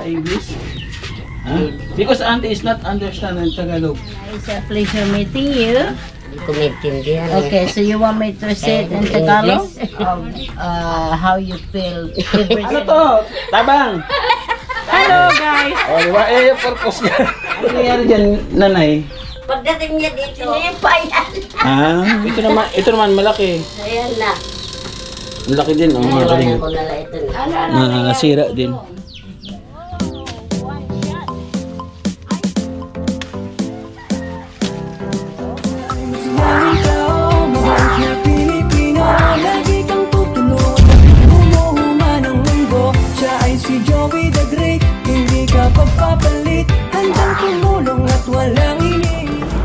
English? Huh? Because auntie is not understanding Tagalog. It's a pleasure meeting you. Kumintindihan. Okay, so you want me to say it in Tagalog? How you feel? Ano to? Tabang! Hello guys! O, di ba? Eh, yung purpose niya. Ano nangyari dyan, nanay? Pagdating niya dito, pa yan. Ah, ito naman malaki. Ayan na. Malaki din, oh, mga kalingap. Ko na lang ito. Nasira din.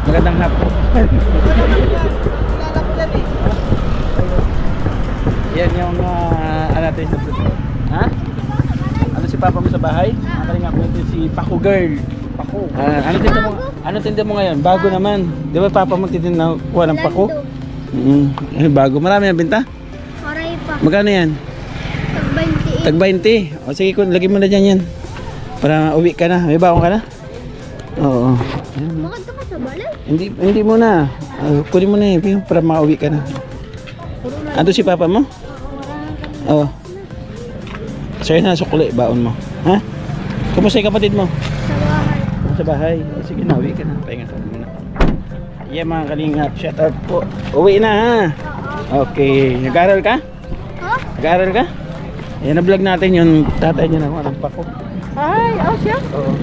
Magandang hapon. Yan yung ano natin sa dito. Ha? Ano si Papa mo sa bahay? Nakalinga ko ito si Paco Girl. Paco. Ano tinda mo ngayon? Bago naman. Di ba Papa mo titinda kuha ng Paco? Bago. Marami na binta? Aray pa. Magkano yan? Tag 20. Tag 20. O sige, lagay mo na dyan yan. Para uwi ka na. May baon ka na? Oo. Makanta ka sa balay? Hindi mo na. Kunin mo na eh. Para mauwi ka na. Ando si Papa mo? Oo. Sa'yo na sukuli. Baon mo. Ha? Kumusta yung kapatid mo? Sa bahay. Sa bahay. Sige na, uwi ka na. Pahinga ka muna. Yeah mga kalingap. Shout out po. Uwi na ha. Okay. Nag-aaral ka? Ha? Nag-aaral ka? Yan na vlog natin yung tatay niya na walang Paco. Ay, siya? Oo.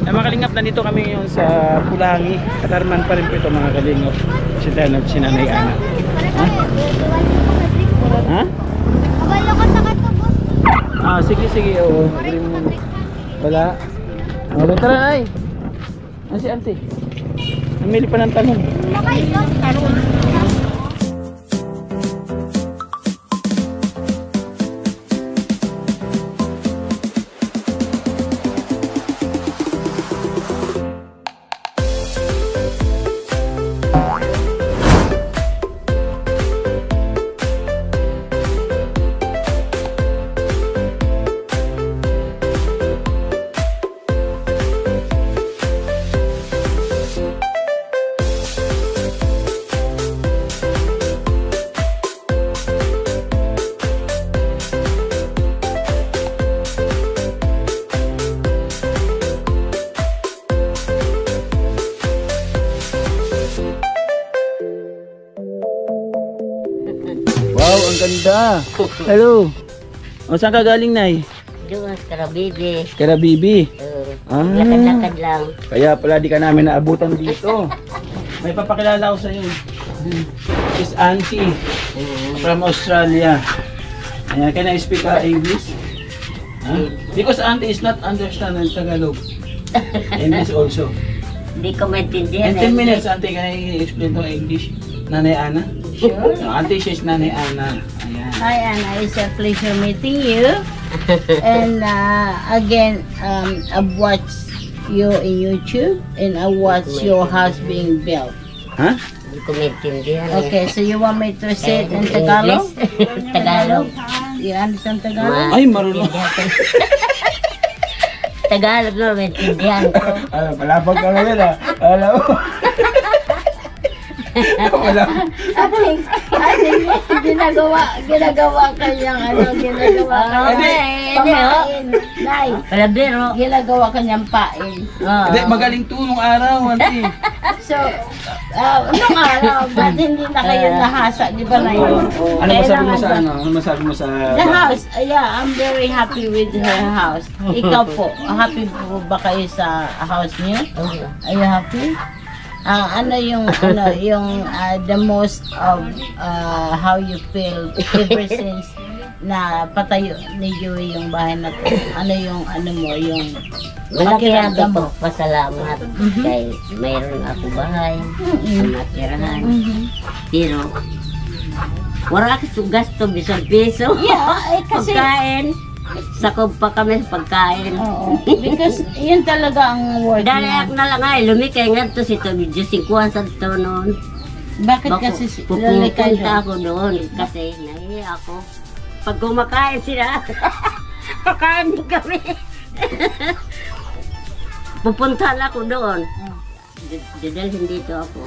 Ay mga kalingap, nandito kami ngayon sa Pulangi. Katarman pa rin po ito mga kalingap. Si Nanay Ana. Ha? Ha? Kabalo ka sa katubos. Sige. Oo. Wala. Okay, tara ay. Ano si auntie? Namili pa ng talong. Makaikot. Wow, ang ganda. Hello. O saan ka galing, Nay? Doon, Karabibi. Karabibi. Lakad-lakad lang. Kaya pala di ka namin naabutan dito. May papakilala ko sa iyo. Is Auntie from Australia. Ayan, can I speak English? Huh? Because Auntie is not understanding Tagalog. English also. Hindi ko maintindihan. In 10 minutes, Auntie, can I explain to English? Nanay Ana? Sure. Auntie, she's Nanay Ana. Ayan. Hi Anna, it's a pleasure meeting you. And again, I've watched you in YouTube and I watched your house being built. Ha? Hindi ko maintindihan. Okay, so you want me to say it in Tagalog? Tagalog. You understand Tagalog? Ay, marunong. Tagalog na maintindihan ko. Palapag ka ngayon Alam mo. I think ginagawa kanyang pamain. Nay, Palabiro. ginagawa kanyang pain. Hindi, magaling to nung araw, Auntie. So, nung araw, ba't hindi na kayo nahasa, di ba na yun? Ano masabi mo sa ano? Ano masabi mo sa... The house, yeah, I'm very happy with her house. Ikaw po, happy po ba kayo sa house niyo? Are you happy? Ano yung the most of how you feel ever since na patayo ni Joey yung bahay na to? Ano yung yung Malaki ang pakiramdam mo? pasalamat kay mayroon ako bahay, matirahan. Pero wala kasi gasto bisan piso. Yeah, kasi Pagkain, sakop pa kami sa pagkain. oo, because yun talaga ang work Dali niya. ako na lang ay lumikay nga to si Toby Jusikuan sa to noon. Bakit kasi lulikay Pupunta ako doon kasi nahiya ako. Pag kumakain sila, Kakain kami. Pupuntahan ako doon. Dadalhin dito ako.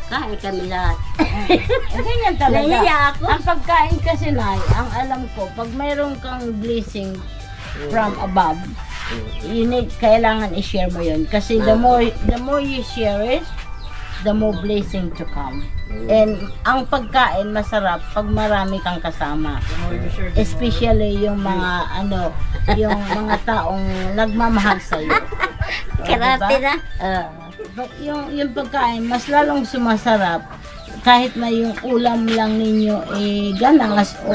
Kain kami lahat. Ganyan talaga. Nahiya ako. Ang pagkain kasi, Nay, ang alam ko, pag mayroon kang blessing from above, kailangan i-share mo yun. Kasi the more you share it, the more blessing to come. And ang pagkain masarap pag marami kang kasama. Especially yung mga yung mga taong nagmamahal sa iyo. Karate na. Yung pagkain mas lalong sumasarap kahit na yung ulam lang ninyo ganas o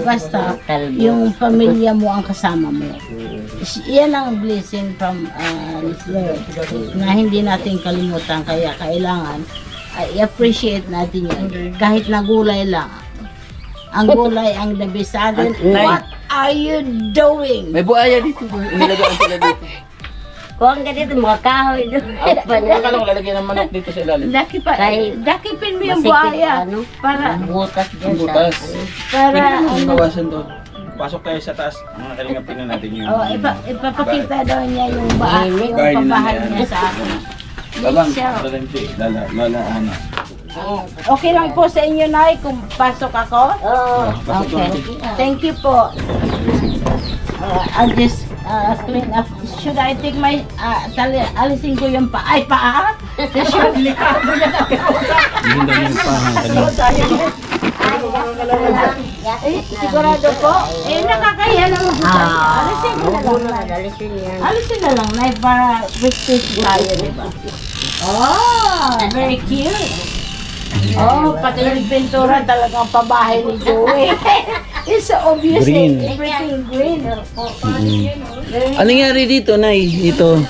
basta yung pamilya mo ang kasama mo. Yan ang blessing from Lord na hindi natin kalimutan, kaya kailangan i-appreciate natin yun kahit na gulay lang. Ang gulay ang the best sa atin. What are you doing? May buhaya dito. Inilagaan sila dito. Kuha ka dito, mga kahoy doon. Baka lang lalagyan ng manok dito sa ilalim. Dakipin mo yung buhaya para Butas dyan Butas. para Pwede kong bawasan doon. Pasok tayo sa taas. Mga kalingap, tingnan natin yun. ipapakita daw niya yung pabahay niya sa akin. Babang, Siya. Lola Ana. Okay lang po sa inyo, Nay, kung pasok ako? Oo. Pasok Okay. doon. Thank you po. I'll just clean up. Should I take my alisin ko yung paa? Should likado na Hindi daw yung sigurado po? Nakakaya naman po tayo. Alisin ko na lang, Nay. Alisin yan. Alisin na lang, Nay, para prestige tayo, di ba? Oh, very cute. Oh, pati yung pintura talagang pabahay ni Joey. It's so obvious. Green. Everything green. Ano nangyari dito, Nay? Dito.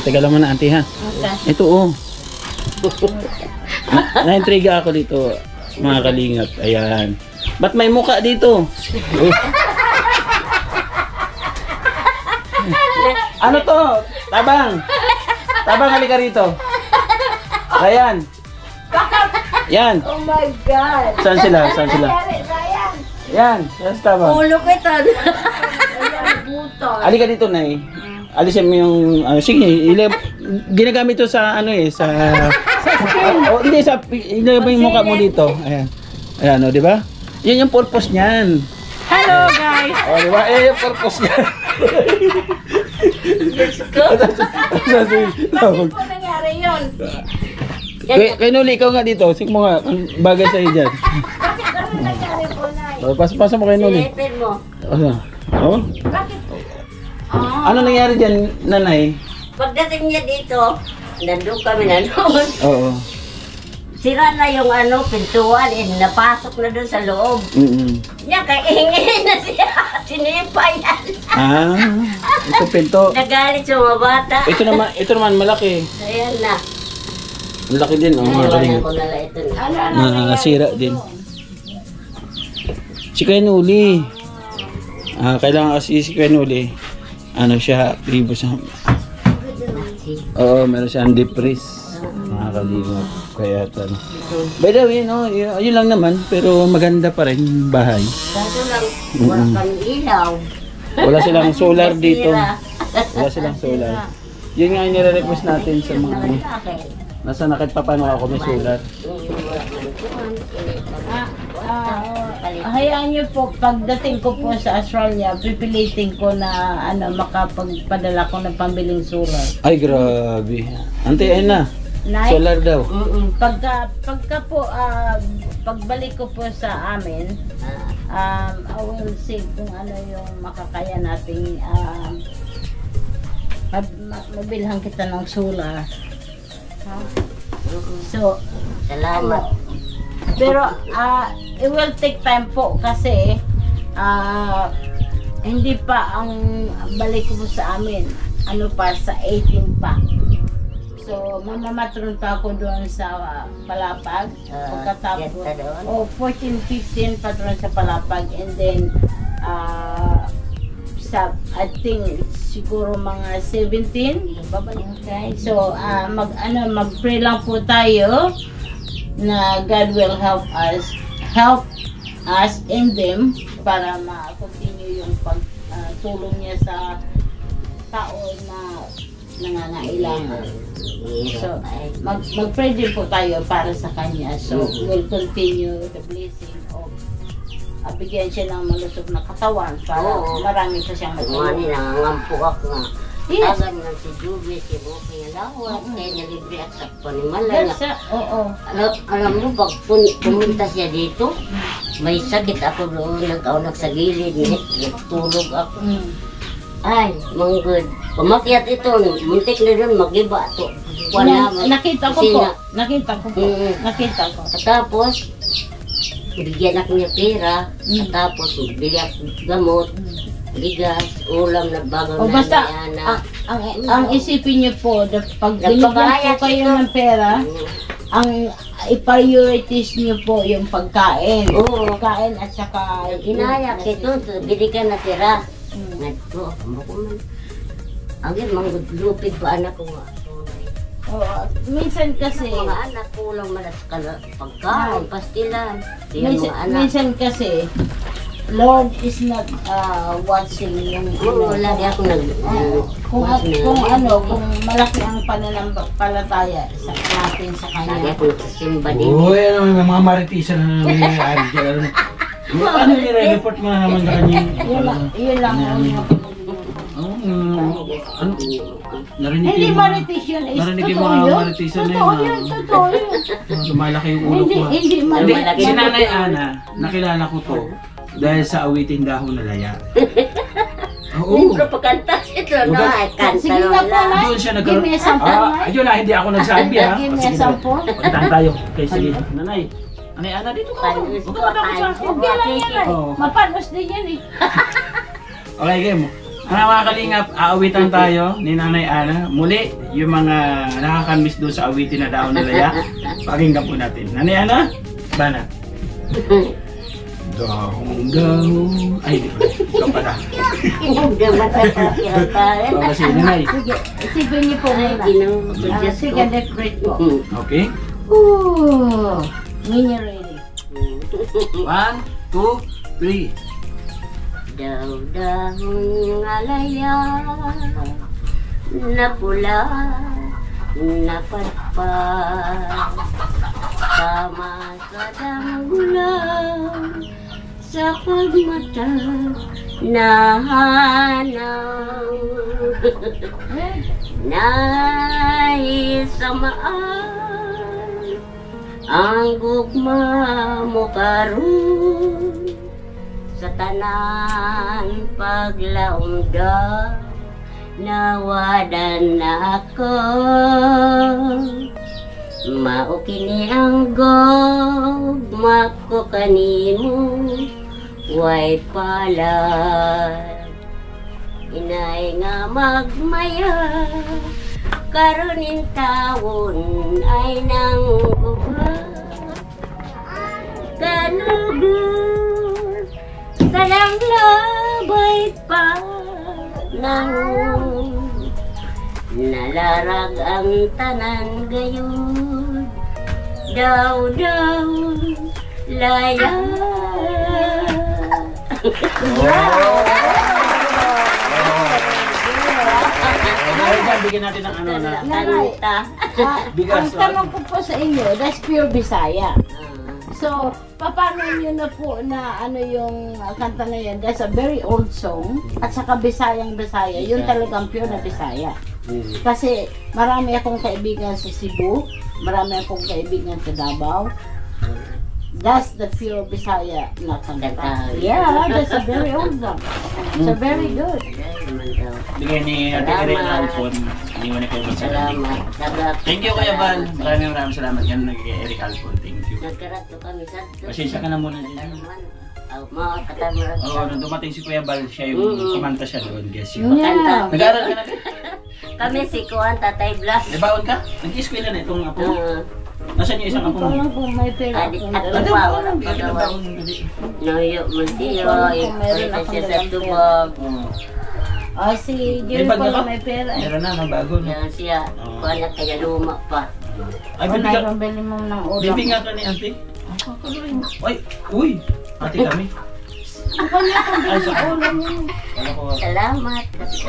Teka lang muna, auntie, ha? Okay. Ito, oh. Na-intriga ako dito, mga kalingap. Ayan. Ba't may muka dito? Ano to? Tabang! Tabang, halika rito. Ayan. Yan. Oh my God. Saan sila? Saan sila? Ryan. Yan. Saan si Tabang? Ulo ko ito. Butol. Halika dito, Nay. Alisin mo yung, sige, ginagamit to sa, sa hindi, ilagay mo yung mukha mo dito. Ayan. Ayan, di ba? Yun yung purpose niyan. Hello, guys. Di ba? Yung purpose niyan. Bakit po nangyari yun? Kay Nuli, ikaw nga dito. Sing mo nga, ang bagay sa'yo dyan. Bakit kami nangyari po, Nay? Pasa mo kay Nuli. Silipin mo. Oh? Bakit po? Ano nangyari dyan, Nanay? Pagdating niya dito, nandun kami nanoon. Oo. Sira na yung pintuan, napasok na doon sa loob. Niya, kaingin na siya. Sinipa yan. Ito pinto. Nagalit sa mga bata. Ito naman malaki. Ayan na. Malaki din, mga Iwanan kalingap. ko na lang ito na. Nasira din. Si Kuya Nuli. Kailangan kasi si Kuya Nuli. Siya, activo siya. Oo, meron siyang depress. Mga kalingap. Kaya by the way, yun lang naman. Pero maganda pa rin yung bahay. Kaso lang, wala kang ilaw. Wala silang solar dito. Nasira. Wala silang solar. Yun nga yung nire-request natin sa mga nasa nakit pa paano ako may solar. Hayaan niyo po, pagdating ko po sa Australia, pipilitin ko na makapagpadala ko ng pambiling solar. Ay, grabe. Ante, ayun na. Nay, Solar daw. pagka po, pagbalik ko po sa amin, I will see kung ano yung makakaya nating mabilhan kita ng solar. So, Salamat. pero it will take time po kasi hindi pa ang balik ko sa amin. Sa 18 pa. So, mamamatron pa ako doon sa Palapag. Pagkatapos, yes, doon? 14, 15 patron sa Palapag. And then, I think siguro mga 17. Okay. So, mag-pray lang po tayo na God will help us. Help as in them para ma-continue yung pagtulong niya sa tao na nangangailangan. So, mag-pray din po tayo para sa kanya. So, we'll continue the blessing of bigyan siya ng malusog na katawan para marami pa siyang Mani matulong. nangangampo ako nga. Yes. Agam na si Juby, si Buki nga lawat, kaya nalibre at sakpo ni Malay. Yes, oo. Alam mo, pag pumunta siya dito, may sakit ako doon, nagkaunak sa gilid, tulog ako. Ay, manggod. Pumakyat ito, muntik na doon, mag-iba ito. Nakita ko po. Nakita ko po. Nakita ko. Tapos, bigyan ako niya pera, tapos bili ako gamot, bigas, ulam na bagang O basta, nanayana. ang isipin niyo po, pag binigyan po kayo ng pera, ang i-priorities niyo po yung pagkain. Oo. Pagkain at saka Inayak ito, binigyan na tira. Nagto, mo ko man. Ang mga lupig pa anak ko nga. Minsan kasi, Mga anak kulang malas ka na pagkain, pastilan. Yung mga anak. minsan kasi, Lord is not watching yung Lagi ako kung malaki ang pananampalataya sa natin sa Lagi Kanya. ako nagsisimba din. Uy, ano, may mga maritisan na nangyayari dyan. Ano nire-report mo na naman sa kanya? Yun lang. Ano? Narinig Hindi yung maritis yun. narinig yung Totoo mga yun. maritisan na Totoo yun. yun. Totoo yun. Lumalaki yung ulo Hindi, ko. hindi Hindi, malaki. si Nanay Ana, nakilala ko to dahil sa awitin dahon na laya. Oo. Pero pagkanta ito, no? Ay, kanta Sige na po, lang. Nay. Doon siya Give me a sample, Nay. ayun na, hindi ako nagsabi ha. Give me a Sige, sample. pagtahan tayo. Okay, sige. Nanay. Nanay Ana, dito ka. Huwag ka matakot sa akin. Okay lang yan, Nay. Oo. Mapanos din yan eh. Okay, game. Mga kalingap, aawitan tayo ni Nanay Ana. Muli, yung mga nakakamiss doon sa awitin na daon na laya. Pakinggan po natin. Nanay Ana, bana. Dahong. Ay, di pala. Ikaw pala. Kinagdaman sa pagkiratahan. Ikaw kasi, Nanay. Sige, isipin niyo po Ay, muna. ginagawa Sige, decorate po. Okay. Ooh, when you're ready. 1, 2, 3. Daw-dahong alaya na pula na patpat sama sa damulang sa pagmata na hanaw naisamaan ang gugma mo karon sa tanan paglaumda nawadan na ako mao kini ang gugma ko kanimo way pala inay nga magmaya karon tawon ay nang uba kanugod salang labay pa nang nalarag ang tanan gayon daw laya. Bigyan natin ng ano na. Kanta. Bigas. Ang tanong ko po sa inyo, that's pure Bisaya. So, paano nyo na po na ano yung kanta na yan? That's a very old song. At saka Bisayang Bisaya. Yun talagang pure na Bisaya. Kasi marami akong kaibigan sa Cebu. Marami akong kaibigan sa Davao. That's the pure Bisaya na kanta. Yeah, that's a very old one. So, very good. Bigyan ni Ate Irene Alfon. Iniwan na kayo Salamat. Salamat. Thank you Kuya Val. Maraming salamat. Yan nagiging Eric Alfon. Thank you. Nagkarato kami sa Pasensya ka na muna dyan. mga katamara. Oo, nung dumating si Kuya Val, siya yung kumanta siya doon. Guess yun. Yeah. Nag-aaral ka na rin? Kami si Kuan Tatay Blas. Nabaon ka? Nag-eskwela na itong apo. Nasaan yung isang apo mo? Parang kung may pera Adik akong at dala. tubaw. Hindi ka nabaon. Noyo Muntiyo. Meron Ito akong siya sa dalang tubog. Si May Jerry bag na pala ka? may pera. Meron na, bago. No? Yan siya. Kuan na kaya luma pa. Ay, O bibigyan. nairoon bili mo ng ulam. Bibigyan ka ni Auntie. Ay, uy! Ate kami. Ay, sa ulo niya. Salamat. Pasensya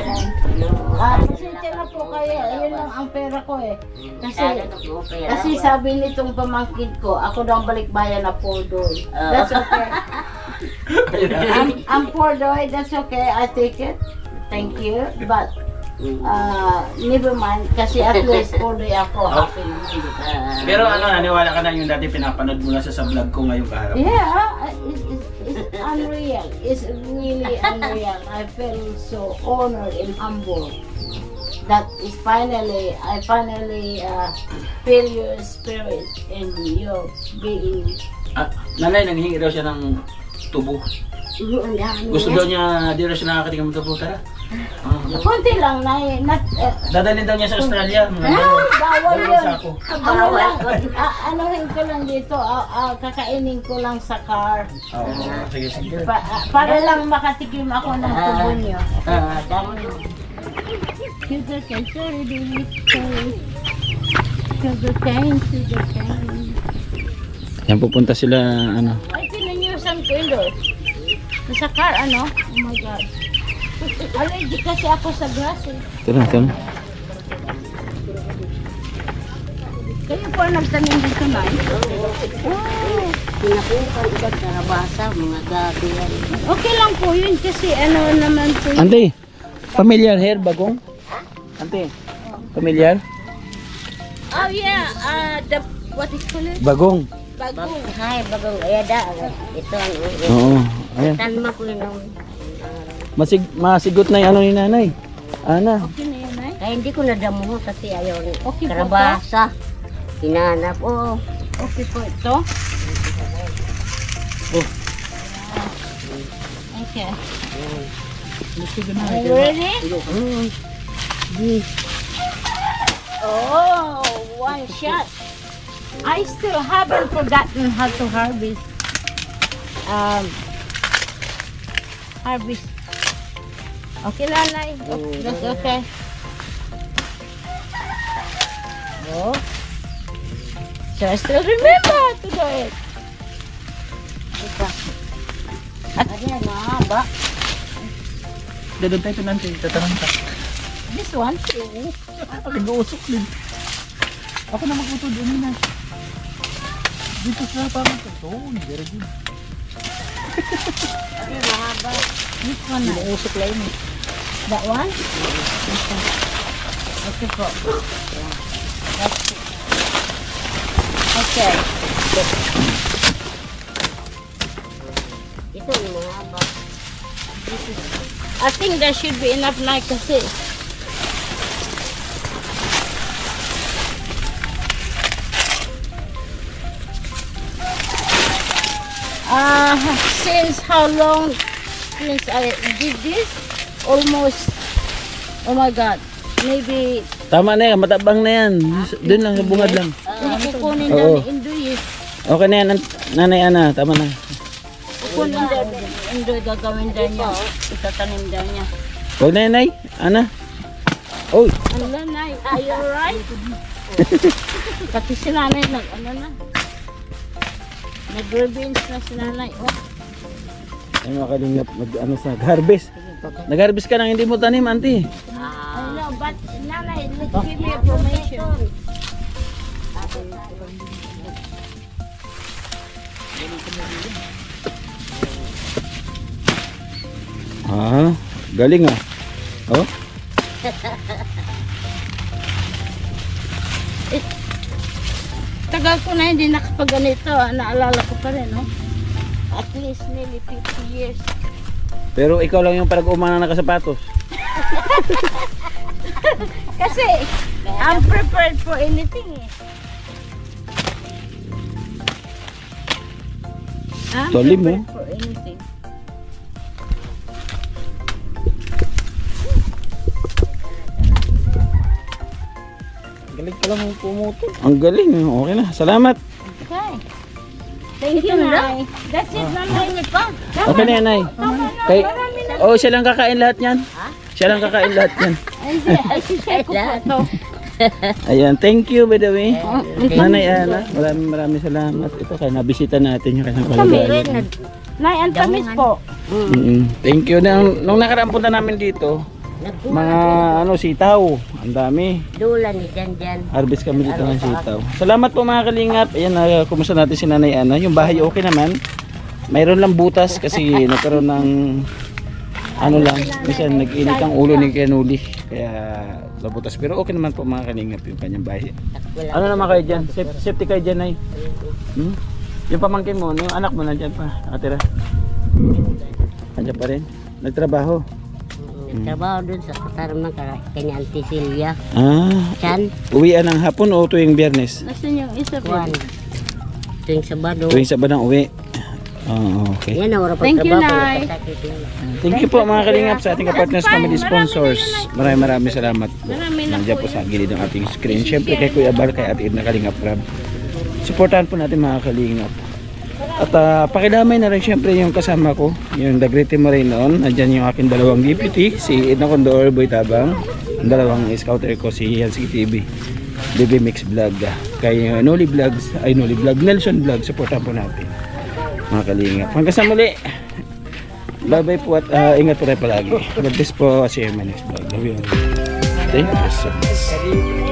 na po kayo. Ayun lang ang pera ko eh. Kasi sabi nitong pamangkin ko, ako daw ang balikbayan na poor doy. That's okay. I'm poor doy, that's okay. I take it. Thank you. But never mind. Kasi at least poor doy ako. Happy naman. Pero naniwala ka na yung dati pinapanood mo na sa vlog ko ngayong kaharap. Yeah, it's unreal. It's really unreal. I feel so honored and humble. That is I finally feel your spirit and your being. Nanay, nanghingi daw siya ng tubo. Gusto daw niya, di raw siya nakakatingin ng tubo. Tara. Kunti lang na Dadalhin daw niya sa Australia. bawal yun. Sako. Anuhin ko lang dito, kakainin ko lang sa car. Oo, sige, sige. Para lang makatikim ako ng tubo niyo. Sugar cane. Yan, pupunta sila, Ay, pinanyusan ko yun doon. Sa car, Oh my God. Allergic kasi ako sa grass eh. Tara. Kayo po ang nagtanim dito na. Pinakupan ka karabasa, mga gabi yan. Okay lang po yun kasi naman po yun. Ante, familiar hair, bagong? Ante, familiar? Oh yeah, what is called it? Bagong. Bagong. Hay, bagong ayada. Ito ang Oo, ayan. tanma ko yun. Masigot na yung ni nanay. Ana. Okay na yun eh. Kaya hindi ko nadamuho kasi ayaw ni Okay po karabasa. Hinanap, Okay po ito. Okay. Are you ready? Oh, one shot. I still haven't forgotten how to harvest. Harvest. Okay, Nanay. That's okay. Oh. So I still remember how to do it. Ayan, mahaba. Dadon tayo nanti, tatanong ka. This one too. Nag-uusok din. Ako na mag-utod din na. Dito sa parang ito. Very good. Ayan, mahaba. This one na. Nag-uusok lang yun. That one? Okay. Okay po. That's it. Okay. Ito yung mahaba. I think there should be enough na kasi. Since how long since I did this? Almost, oh my God, maybe Tama na yan, matabang na yan. Doon lang, sa bungad lang. hindi kukunin Oo. daw ni Indoy eh. Okay na yan, nanay Ana, tama na. Kukunin daw ni Indoy, gagawin daw niya. Itatanim daw niya. Huwag na yan, Nay. Ana. Oy, Ano na, are you alright? Pati si nanay na. Nag-revenge na si nanay. Oh. ay makalingap, nag-harvest. Nag-harvest ka nang hindi mo tanim, auntie. I know, but nanay, let's give me information. Galing ah. Oh, Tagal ko na hindi nakapag-ganito. Naalala ko pa rin, no? At least nearly 50 years. pero ikaw lang yung parag-umana nakasapatos. Kasi, I'm prepared for anything eh. I'm Solim, prepared for anything. Galing pala mo pumutol. Ang galing, okay na. Salamat. Okay. Thank you, Nay. That's it, Nanay. Okay na yan, Nay. Kay, siya lang kakain lahat yan. Siya lang kakain lahat yan. Hindi, ay share ko po ito. Ayan, thank you by the way. Nanay Ana, maraming salamat. Ito kaya nabisita natin yung kanyang kalagayan. Nay, ang tamis po. Thank you. Nung nakaraan punta namin dito, mga sitaw. Ang dami. Dula ni Jan. Harvest kami dito ng sitaw. Salamat po mga kalingap. Ayan, kumusta natin si Nanay Ana. Yung bahay okay naman. Mayroon lang butas kasi nagkaroon ng minsan nag-init ang ulo ni Kenuli. Kaya nabutas. Pero okay naman po mga kalingap yung kanyang bahay. Ano naman kayo dyan? Safety kayo dyan, Nay? Yung pamangkin mo, yung anak mo nandyan pa, nakatira. Nandyan pa rin. Nagtrabaho. Trabaho dun sa Katarman kanya Auntie Silvia. Chan? Uwian ng hapon o tuwing Biyernes? Nasaan yung isa po? Tuwing Sabado. Tuwing Sabado uwi. Okay. Yan, Thank you, Nay. Thank you po mga kalingap sa ating partners family sponsors. Maraming salamat po. Nandiyan po sa gilid ng ating screen. Siyempre kay Kuya Bar, kay Ate Edna Kalingap Rab. Supportahan po natin mga kalingap. At pakidamay na rin siyempre yung kasama ko, yung Dagrete Moreno. Nandiyan yung aking dalawang deputy, si Edna Condor, Boy Tabang. Ang dalawang scouter ko, si Hansky TV, BB Mix Vlog. Kay Noli Vlogs, Nelson Vlog, supportahan po natin mga kalingap. Hanggang sa muli. Bye bye po at ingat po tayo palagi. God bless po. See you in my next vlog. Thank you so much.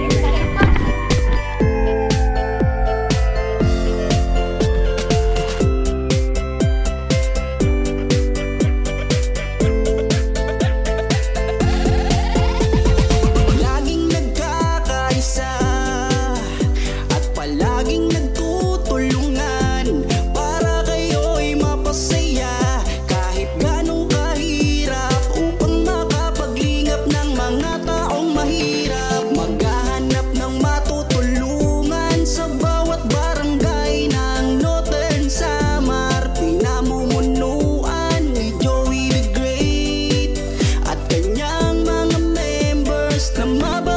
na mababa.